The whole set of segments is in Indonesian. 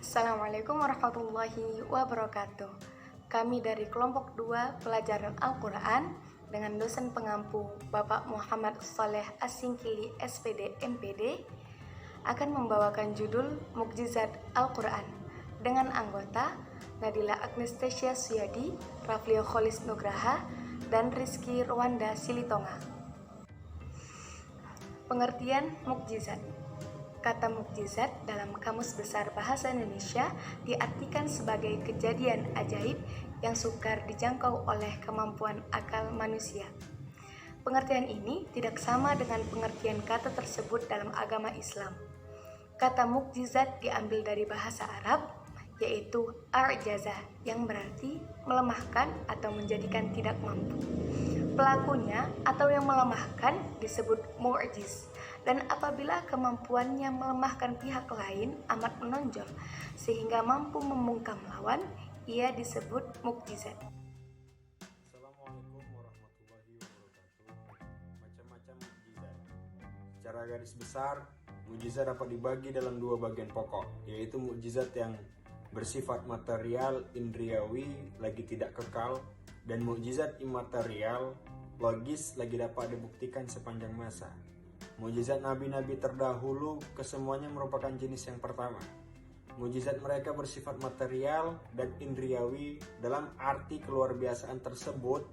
Assalamualaikum warahmatullahi wabarakatuh. Kami dari kelompok 2 pelajaran Al-Quran dengan dosen pengampu Bapak Muhammad Saleh Asingkili SPD MPD akan membawakan judul Mukjizat Al-Quran dengan anggota Nadila Agnestasya Suyadi, Raflio Kholis Nugraha, dan Rizky Rwanda Silitonga. Pengertian mukjizat. Kata mukjizat dalam Kamus Besar Bahasa Indonesia diartikan sebagai kejadian ajaib yang sukar dijangkau oleh kemampuan akal manusia. Pengertian ini tidak sama dengan pengertian kata tersebut dalam agama Islam. Kata mukjizat diambil dari bahasa Arab, yaitu arjaza, yang berarti melemahkan atau menjadikan tidak mampu. Pelakunya atau yang melemahkan disebut mu'jiz, dan apabila kemampuannya melemahkan pihak lain amat menonjol sehingga mampu membungkam lawan, ia disebut mukjizat. Assalamualaikum warahmatullahi wabarakatuh. Macam-macam mukjizat. Secara garis besar, mukjizat dapat dibagi dalam dua bagian pokok, yaitu mukjizat yang bersifat material, indriawi, lagi tidak kekal, dan mukjizat imaterial, logis, lagi dapat dibuktikan sepanjang masa. Mukjizat nabi-nabi terdahulu kesemuanya merupakan jenis yang pertama. Mukjizat mereka bersifat material dan indriawi dalam arti keluar biasaan tersebut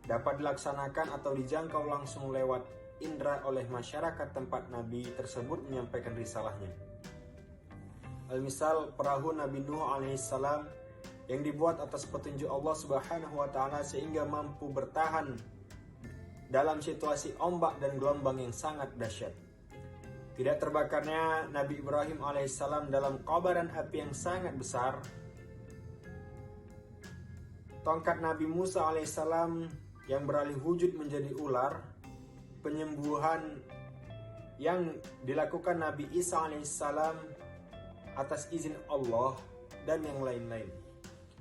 dapat dilaksanakan atau dijangkau langsung lewat indera oleh masyarakat tempat nabi tersebut menyampaikan risalahnya. Al-misal perahu Nabi Nuh alaihissalam yang dibuat atas petunjuk Allah Subhanahu wa taala sehingga mampu bertahan dalam situasi ombak dan gelombang yang sangat dahsyat. Tidak terbakarnya Nabi Ibrahim alaihissalam dalam kobaran api yang sangat besar. Tongkat Nabi Musa alaihissalam yang beralih wujud menjadi ular. Penyembuhan yang dilakukan Nabi Isa alaihissalam atas izin Allah, dan yang lain-lain.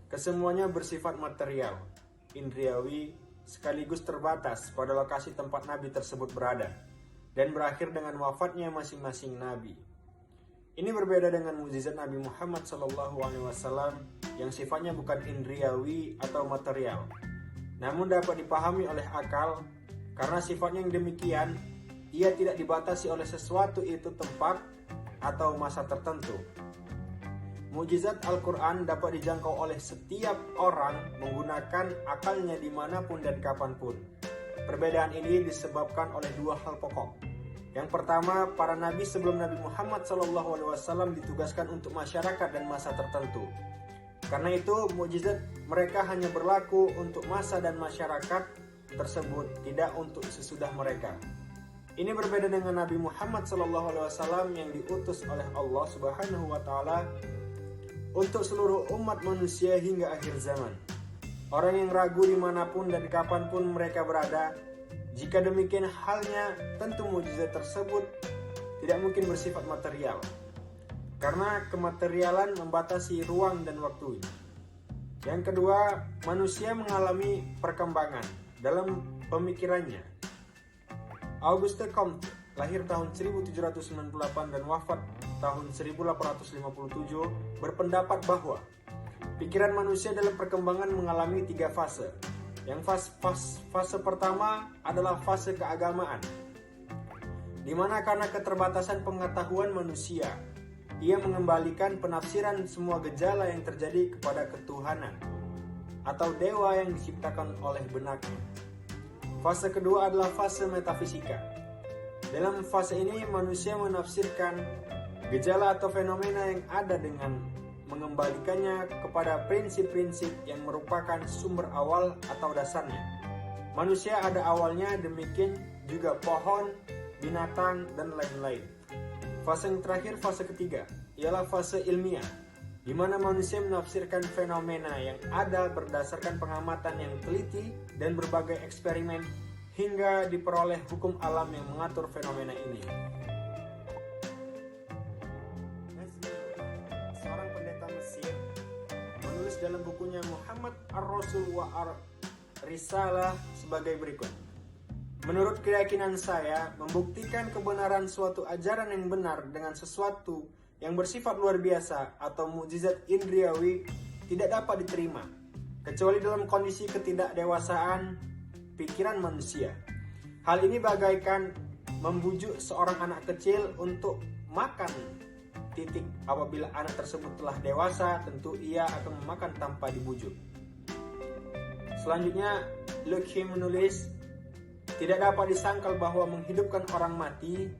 Kesemuanya bersifat material, indriawi, sekaligus terbatas pada lokasi tempat Nabi tersebut berada, dan berakhir dengan wafatnya masing-masing Nabi. Ini berbeda dengan mukjizat Nabi Muhammad SAW yang sifatnya bukan indriawi atau material, namun dapat dipahami oleh akal. Karena sifatnya yang demikian, ia tidak dibatasi oleh sesuatu itu tempat atau masa tertentu. Mukjizat Al-Quran dapat dijangkau oleh setiap orang menggunakan akalnya dimanapun dan kapanpun. Perbedaan ini disebabkan oleh dua hal pokok. Yang pertama, para nabi sebelum Nabi Muhammad SAW ditugaskan untuk masyarakat dan masa tertentu. Karena itu, mukjizat mereka hanya berlaku untuk masa dan masyarakat tersebut, tidak untuk sesudah mereka. Ini berbeda dengan Nabi Muhammad SAW yang diutus oleh Allah Subhanahu wa taala untuk seluruh umat manusia hingga akhir zaman. Orang yang ragu dimanapun dan kapanpun mereka berada, jika demikian halnya, tentu mukjizat tersebut tidak mungkin bersifat material, karena kematerialan membatasi ruang dan waktu. Yang kedua, manusia mengalami perkembangan dalam pemikirannya. Auguste Comte lahir tahun 1798 dan wafat tahun 1857 berpendapat bahwa pikiran manusia dalam perkembangan mengalami 3 fase. Yang fase pertama adalah fase keagamaan, di mana karena keterbatasan pengetahuan manusia, ia mengembalikan penafsiran semua gejala yang terjadi kepada ketuhanan atau dewa yang diciptakan oleh benaknya. Fase kedua adalah fase metafisika. Dalam fase ini manusia menafsirkan gejala atau fenomena yang ada dengan mengembalikannya kepada prinsip-prinsip yang merupakan sumber awal atau dasarnya. Manusia ada awalnya, demikian juga pohon, binatang, dan lain-lain. Fase yang terakhir, fase ketiga, ialah fase ilmiah, di mana manusia menafsirkan fenomena yang ada berdasarkan pengamatan yang teliti dan berbagai eksperimen hingga diperoleh hukum alam yang mengatur fenomena ini. Seorang pendeta Mesir menulis dalam bukunya Muhammad Ar-Rasul wa Ar-Risalah sebagai berikut. Menurut keyakinan saya, membuktikan kebenaran suatu ajaran yang benar dengan sesuatu yang bersifat luar biasa atau mukjizat indriawi tidak dapat diterima, kecuali dalam kondisi ketidakdewasaan pikiran manusia. Hal ini bagaikan membujuk seorang anak kecil untuk makan. Apabila anak tersebut telah dewasa, tentu ia akan memakan tanpa dibujuk. Selanjutnya, Luke Kim menulis, tidak dapat disangkal bahwa menghidupkan orang mati,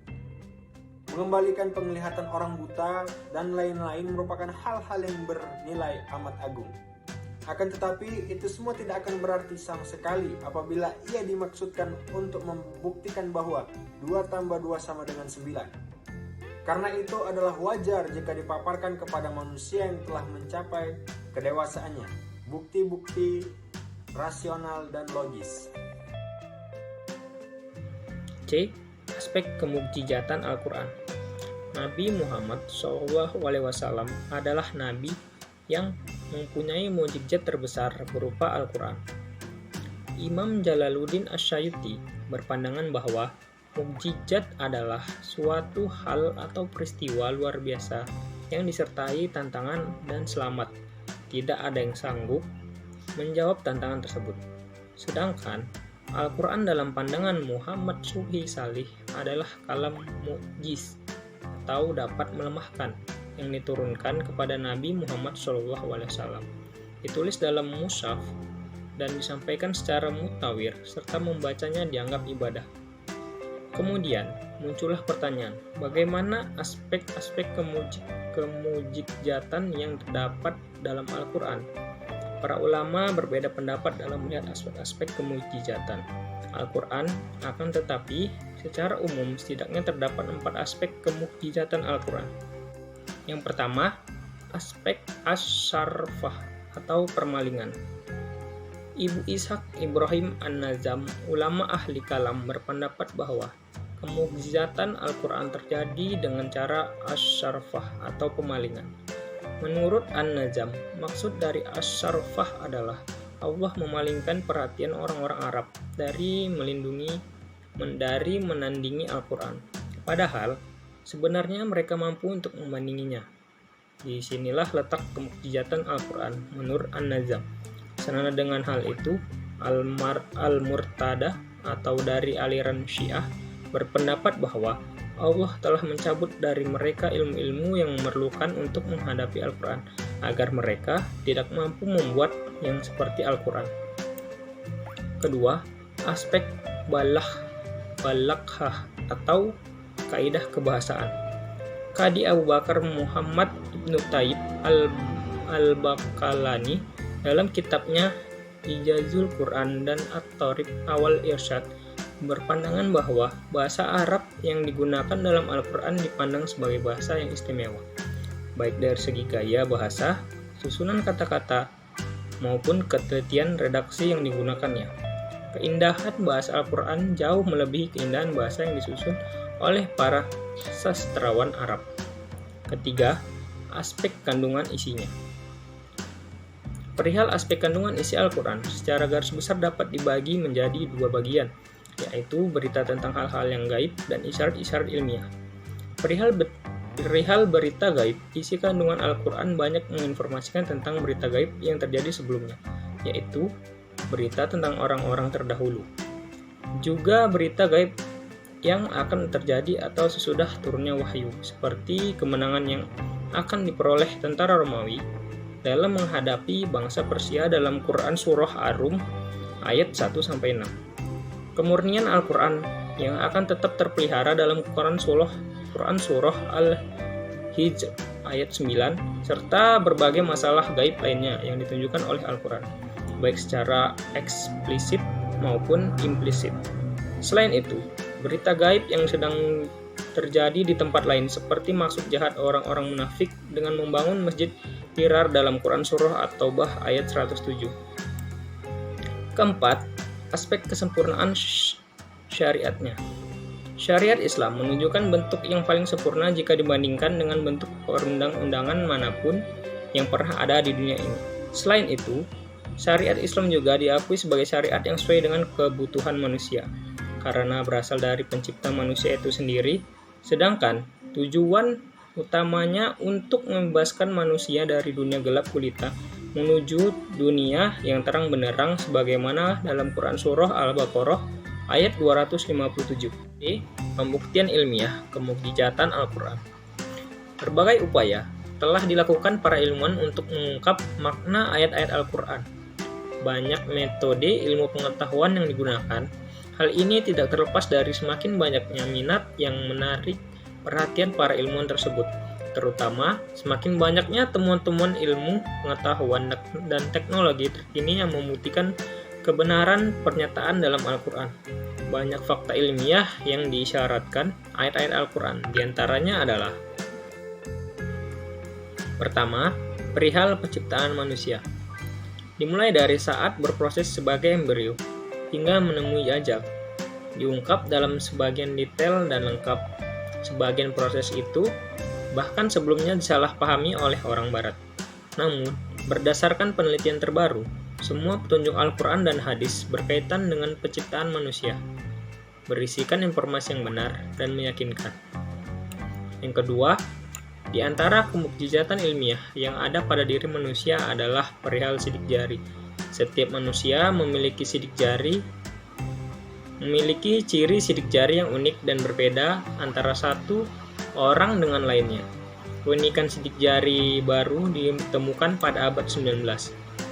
mengembalikan penglihatan orang buta, dan lain-lain merupakan hal-hal yang bernilai amat agung. Akan tetapi, itu semua tidak akan berarti sama sekali apabila ia dimaksudkan untuk membuktikan bahwa 2 tambah 2 sama dengan 9. Karena itu adalah wajar jika dipaparkan kepada manusia yang telah mencapai kedewasaannya, bukti-bukti rasional dan logis. C. Aspek kemukjizatan Al-Quran. Nabi Muhammad SAW adalah nabi yang mempunyai mukjizat terbesar berupa Al-Quran. Imam Jalaluddin Asyuyuti berpandangan bahwa mukjizat adalah suatu hal atau peristiwa luar biasa yang disertai tantangan dan selamat. Tidak ada yang sanggup menjawab tantangan tersebut. Sedangkan Al-Quran dalam pandangan Muhammad Subhi Salih adalah kalam mukjiz atau dapat melemahkan yang diturunkan kepada Nabi Muhammad SAW. Ditulis dalam mushaf dan disampaikan secara mutawir serta membacanya dianggap ibadah. Kemudian muncullah pertanyaan, bagaimana aspek-aspek kemujizatan yang terdapat dalam Al-Quran? Para ulama berbeda pendapat dalam melihat aspek-aspek kemujizatan Al-Quran, akan tetapi secara umum setidaknya terdapat 4 aspek kemujizatan Al-Quran. Yang pertama, aspek asy-syarfah atau permalingan. Ibu Ishaq Ibrahim An-Nazam, ulama ahli kalam, berpendapat bahwa kemukjizatan Al-Quran terjadi dengan cara asy-syarfah atau pemalingan. Menurut An-Nazam, maksud dari asy-syarfah adalah Allah memalingkan perhatian orang-orang Arab dari menandingi Al-Quran. Padahal sebenarnya mereka mampu untuk membandinginya. Di sinilah letak kemukjizatan Al-Quran menurut An-Nazam. Senada dengan hal itu, Al-Murtadah atau dari aliran Syiah berpendapat bahwa Allah telah mencabut dari mereka ilmu-ilmu yang memerlukan untuk menghadapi Al-Quran agar mereka tidak mampu membuat yang seperti Al-Quran. Kedua, aspek balaghah atau kaidah kebahasaan. Qadi Abu Bakar Muhammad Ibnu Taib Al-Bakalani dalam kitabnya Ijazul Quran dan At-Tariq Awal Irsyad berpandangan bahwa bahasa Arab yang digunakan dalam Al-Quran dipandang sebagai bahasa yang istimewa, baik dari segi gaya bahasa, susunan kata-kata, maupun ketelitian redaksi yang digunakannya. Keindahan bahasa Al-Quran jauh melebihi keindahan bahasa yang disusun oleh para sastrawan Arab. Ketiga, aspek kandungan isinya. Perihal aspek kandungan isi Al-Quran secara garis besar dapat dibagi menjadi 2 bagian, yaitu berita tentang hal-hal yang gaib dan isyarat-isyarat ilmiah. Perihal berita gaib, isi kandungan Al-Quran banyak menginformasikan tentang berita gaib yang terjadi sebelumnya, yaitu berita tentang orang-orang terdahulu. Juga berita gaib yang akan terjadi atau sesudah turunnya wahyu, seperti kemenangan yang akan diperoleh tentara Romawi dalam menghadapi bangsa Persia dalam Quran Surah Ar-Rum ayat 1-6. Kemurnian Al-Quran yang akan tetap terpelihara dalam Quran Surah Al-Hijr ayat 9, serta berbagai masalah gaib lainnya yang ditunjukkan oleh Al-Quran, baik secara eksplisit maupun implisit. Selain itu, berita gaib yang sedang terjadi di tempat lain seperti maksud jahat orang-orang munafik dengan membangun masjid Firar dalam Quran Surah At-Taubah ayat 107. Keempat, aspek kesempurnaan syariatnya. Syariat Islam menunjukkan bentuk yang paling sempurna jika dibandingkan dengan bentuk perundang-undangan manapun yang pernah ada di dunia ini. Selain itu, syariat Islam juga diakui sebagai syariat yang sesuai dengan kebutuhan manusia, karena berasal dari pencipta manusia itu sendiri, sedangkan tujuan utamanya untuk membebaskan manusia dari dunia gelap gulita menuju dunia yang terang benderang sebagaimana dalam Quran Surah Al-Baqarah ayat 257. Pembuktian ilmiah kemukjizatan Al-Quran. Berbagai upaya telah dilakukan para ilmuwan untuk mengungkap makna ayat-ayat Al-Quran. Banyak metode ilmu pengetahuan yang digunakan. Hal ini tidak terlepas dari semakin banyaknya minat yang menarik perhatian para ilmuwan tersebut, terutama semakin banyaknya temuan-temuan ilmu pengetahuan dan teknologi terkini yang membuktikan kebenaran pernyataan dalam Al-Quran. Banyak fakta ilmiah yang diisyaratkan ayat-ayat Al-Quran, diantaranya adalah: pertama, perihal penciptaan manusia. Dimulai dari saat berproses sebagai embrio hingga menemui ajal, diungkap dalam sebagian detail dan lengkap. Sebagian proses itu bahkan sebelumnya disalahpahami oleh orang Barat. Namun, berdasarkan penelitian terbaru, semua petunjuk Al-Quran dan hadis berkaitan dengan penciptaan manusia, berisikan informasi yang benar dan meyakinkan. Yang kedua, di antara kemukjizatan ilmiah yang ada pada diri manusia adalah perihal sidik jari. Setiap manusia memiliki ciri sidik jari yang unik dan berbeda antara satu orang dengan lainnya. Keunikan sidik jari baru ditemukan pada abad 19.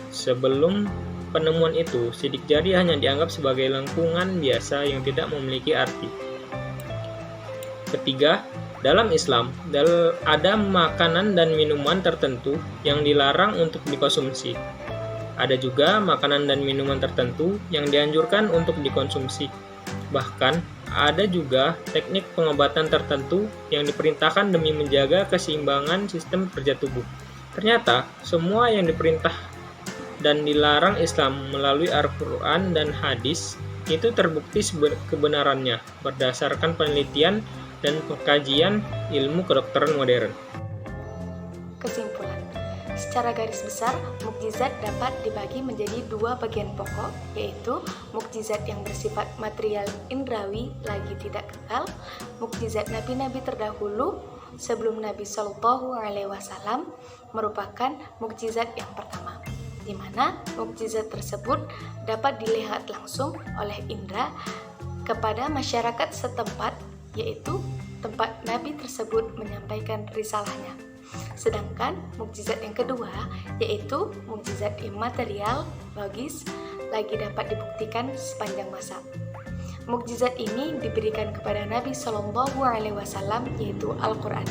Sebelum penemuan itu, sidik jari hanya dianggap sebagai lengkungan biasa yang tidak memiliki arti. Ketiga, dalam Islam, ada makanan dan minuman tertentu yang dilarang untuk dikonsumsi. Ada juga makanan dan minuman tertentu yang dianjurkan untuk dikonsumsi. Bahkan, ada juga teknik pengobatan tertentu yang diperintahkan demi menjaga keseimbangan sistem kerja tubuh. Ternyata, semua yang diperintah dan dilarang Islam melalui Al-Quran dan hadis itu terbukti kebenarannya berdasarkan penelitian dan pengkajian ilmu kedokteran modern. Kesimpulan, secara garis besar, mukjizat dapat dibagi menjadi dua bagian pokok, yaitu mukjizat yang bersifat material indrawi lagi tidak kekal, mukjizat nabi-nabi terdahulu sebelum Nabi Shallallahu Alaihi Wasallam merupakan mukjizat yang pertama, di mana mukjizat tersebut dapat dilihat langsung oleh indera kepada masyarakat setempat, yaitu tempat Nabi tersebut menyampaikan risalahnya. Sedangkan mukjizat yang kedua, yaitu mukjizat imaterial, logis, lagi dapat dibuktikan sepanjang masa. Mukjizat ini diberikan kepada Nabi Shallallahu Alaihi Wasallam, yaitu Al-Quran,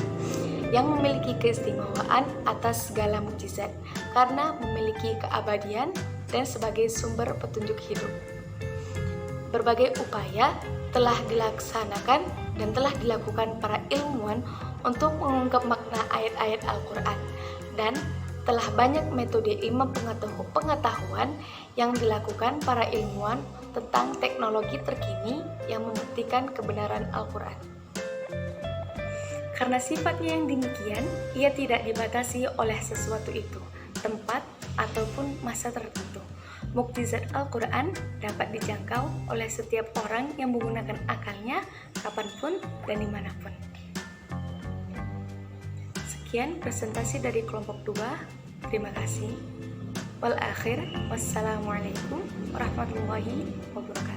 yang memiliki keistimewaan atas segala mukjizat karena memiliki keabadian dan sebagai sumber petunjuk hidup. Berbagai upaya telah dilaksanakan dan telah dilakukan para ilmuwan untuk mengungkap makna ayat-ayat Al-Quran, dan telah banyak metode ilmu pengetahuan yang dilakukan para ilmuwan tentang teknologi terkini yang membuktikan kebenaran Al-Quran. Karena sifatnya yang demikian, ia tidak dibatasi oleh sesuatu itu, tempat, ataupun masa tertentu. Mukjizat Al-Quran dapat dijangkau oleh setiap orang yang menggunakan akalnya kapanpun dan dimanapun. Sekian presentasi dari kelompok 2. Terima kasih. Wal akhir, wassalamualaikum warahmatullahi wabarakatuh.